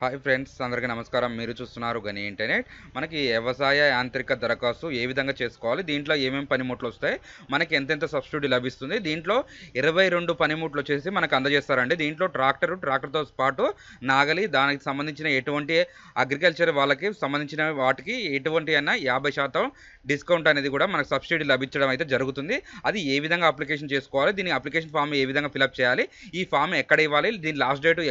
Hi friends, అందరికీ నమస్కారం. మీరు చూస్తున్నారు గని ఇంటర్నెట్. మనకి వ్యవసాయ యాంత్రిక దరఖాస్తు ఏ విధంగా చేసుకోవాలి, దీంట్లో ఏమేమి పనిముట్లు వస్తాయి, మనకి ఎంతెంత సబ్సిడీ లభిస్తుంది, దీంట్లో 22 పనిముట్లు వచ్చేసి మనకు అందజేస్తారండి. దీంట్లో ట్రాక్టర్తో పాటు నాగలి, దానికి సంబంధించిన ఎటువంటి అగ్రికల్చర్ వాళ్ళకి సంబంధించిన వాటికి ఎటువంటి అయినా 50% డిస్కౌంట్ అనేది కూడా మనకు సబ్సిడీ లభించడం అయితే జరుగుతుంది. అది ఏ విధంగా అప్లికేషన్ చేసుకోవాలి, దీని అప్లికేషన్ ఫామ్ ఏ విధంగా ఫిలప్ చేయాలి, ఈ ఫామ్ ఎక్కడ ఇవ్వాలి, దీని లాస్ట్ డేట్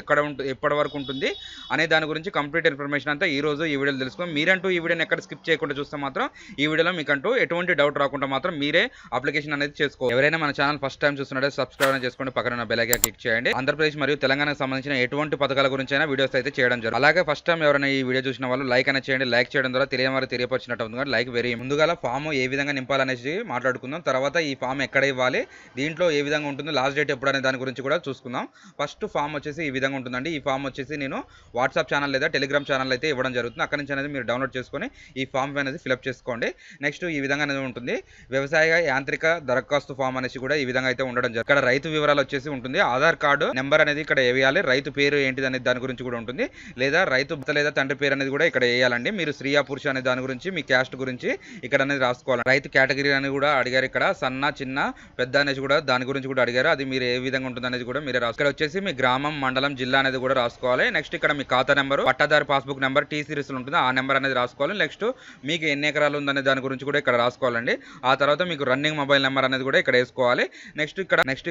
ఎప్పటి వరకు ఉంటుంది అనే దాని గురించి కంప్లీట్ ఇన్ఫర్మేషన్ అంతా ఈ రోజు ఈ వీడియోలో తెలుసుకుందాం. మీరంటూ ఈ వీడియోని ఎక్కడ స్కిప్ చేయకుండా చూస్తే మాత్రం ఈ వీడియోలో మీకంటూ ఎటువంటి డౌట్ రాకుండా మాత్రం మీరే అప్లికేషన్ అనేది చేసుకోవాలి. ఎవరైనా మన ఛానల్ ఫస్ట్ టైం చూస్తున్నట్టే సబ్స్క్రైబ్ చేసుకోండి, పక్కన బెల్ ఐకాన్ క్లిక్ చేయండి. ఆంధ్రప్రదేశ్ మరియు తెలంగాణకు సంబంధించిన ఎటువంటి పథకాల గురించి అయినా వీడియోస్ అయితే చేయడం జరుగుతుంది. అలాగే ఫస్ట్ టైం ఎవరైనా ఈ వీడియో చూసిన వాళ్ళు లైక్ అనేది చేయండి. లైక్ చేయడం ద్వారా తెలియని వారు తెలియపరిచినట్టు అవుతుంది. లైక్ వెరీ ముందుగా ఫామ్ ఏ విధంగా నింపాలనేసి మాట్లాడుకుందాం. తర్వాత ఈ ఫామ్ ఎక్కడ ఇవ్వాలి, దీంట్లో ఏ విధంగా ఉంటుంది, లాస్ట్ డేట్ ఎప్పుడు అనే దాని గురించి కూడా చూసుకుందాం. ఫస్ట్ ఫామ్ వచ్చేసి ఈ విధంగా ఉంటుందండి. ఈ ఫామ్ వచ్చేసి నేను వాట్సాప్ ఛానల్ లేదా టెలిగ్రామ్ ఛానల్ అయితే ఇవ్వడం జరుగుతుంది. అక్కడి నుంచి అనేది మీరు డౌన్లోడ్ చేసుకొని ఈ ఫామ్ అనేది ఫిలప్ చేసుకోండి. నెక్స్ట్ ఈ విధంగా అనేది ఉంటుంది. వ్యవసాయ యాంత్రిక దరఖాస్తు ఫామ్ అనేసి కూడా ఈ విధంగా అయితే ఉండడం జరుగుతుంది. ఇక్కడ రైతు వివరాలు వచ్చేసి ఉంటుంది. ఆధార్ కార్డు నెంబర్ అనేది ఇక్కడ వేయాలి. రైతు పేరు ఏంటిది అనేది దాని గురించి కూడా ఉంటుంది. లేదా రైతు భర్త లేదా తండ్రి పేరు అనేది కూడా ఇక్కడ వేయాలండి. మీరు స్త్రీయా పురుష అనే దాని గురించి, మీ క్యాస్ట్ గురించి ఇక్కడ అనేది రాసుకోవాలి. రైతు కేటగిరీ అని కూడా అడిగారు. ఇక్కడ సన్న, చిన్న, పెద్ద అనేసి కూడా దాని గురించి కూడా అడిగారు. అది మీరు ఏ విధంగా ఉంటుంది అనేది కూడా మీరే రాసుకోవాలి. ఇక్కడ వచ్చేసి మీ గ్రామం, మండలం, జిల్లా అనేది కూడా రాసుకోవాలి. నెక్స్ట్ ఇక్కడ మీ ఖాతా నెంబర్, పట్టాదారు పాస్బుక్ నెంబర్, టీ సిరీస్ ఉంటుంది, ఆ నెంబర్ అనేది రాసుకోవాలి. నెక్స్ట్ మీకు ఎన్ని ఎకరాలు ఉందనే దాని గురించి కూడా ఇక్కడ రాసుకోవాలండి. ఆ తర్వాత మీకు రన్నింగ్ మొబైల్ నెంబర్ అనేది కూడా ఇక్కడ వేసుకోవాలి. నెక్స్ట్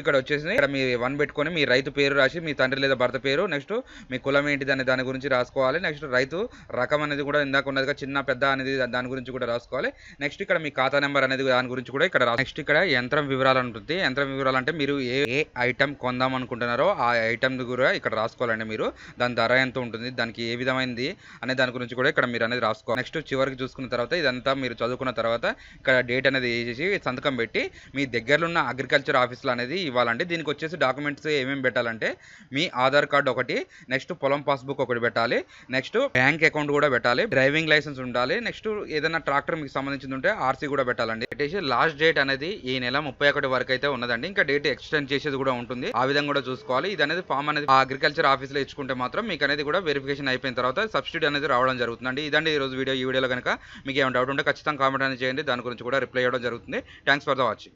ఇక్కడ వచ్చేసి ఇక్కడ మీ 1 పెట్టుకొని మీ రైతు పేరు రాసి, మీ తండ్రి లేదా భర్త పేరు, నెక్స్ట్ మీ కులం ఏంటిది అనే దాని గురించి రాసుకోవాలి. నెక్స్ట్ రైతు రకం అనేది కూడా ఇందాక ఉన్నదిగా చిన్న పెద్ద అనేది దాని గురించి కూడా రాసుకోవాలి. నెక్స్ట్ ఇక్కడ మీ ఖాతా నెంబర్ అనేది దాని గురించి కూడా ఇక్కడ నెక్స్ట్ ఇక్కడ యంత్రం వివరాలు ఉంటుంది. యంత్రం వివరాలు అంటే మీరు ఏ ఐటమ్ కొందాం అనుకుంటున్నారో ఆ ఐటమ్ కూడా ఇక్కడ రాసుకోవాలండి. మీరు దాని ధర ఎంత ఉంటుంది, దానికి ఏ విధమైనది అనే దాని గురించి కూడా ఇక్కడ మీరు అనేది రాసుకోవాలి. నెక్స్ట్ చివరికి చూసుకున్న తర్వాత ఇదంతా మీరు చదువుకున్న తర్వాత ఇక్కడ డేట్ అనేది వేసేసి సంతకం పెట్టి మీ దగ్గరలో ఉన్న అగ్రికల్చర్ ఆఫీస్లో అనేది ఇవ్వాలండి. దీనికి వచ్చేసి డాక్యుమెంట్స్ ఏమేమి పెట్టాలంటే మీ ఆధార్ కార్డు ఒకటి, నెక్స్ట్ పొలం పాస్బుక్ ఒకటి పెట్టాలి, నెక్స్ట్ బ్యాంక్ అకౌంట్ కూడా పెట్టాలి, డ్రైవింగ్ లైసెన్స్ ఉండాలి, నెక్స్ట్ ఏదైనా ట్రాక్టర్ మీకు సంబంధించింది ఉంటే ఆర్సీ కూడా పెట్టాలండి. పెట్టేసి లాస్ట్ డేట్ అనేది ఈ నెల 31 వరకు అయితే ఉన్నదండి. ఇంకా డేట్ ఎక్స్టెండ్ చేసేది కూడా ఉంటుంది. ఆ విధంగా కూడా చూసుకోవాలి. ఇది అనేది ఫామ్ అనేది అగ్రికల్చర్ ఆఫీస్లో ఇచ్చుకుంటే మాత్రం మీకు అనేది కూడా వెరిఫికేషన్ అయిపోయిన తర్వాత సబ్సిడీ అనేది రావడం జరుగుతుందండి. ఇదండి ఈ రోజు వీడియో. ఈ వీడియోలో కనుక మీకు ఏమైనా డౌట్ ఉంటే ఖచ్చితంగా కామెంట్ అనేది చేయండి. దాని గురించి కూడా రిప్లై ఇవ్వడం జరుగుతుంది. Thanks for the watching.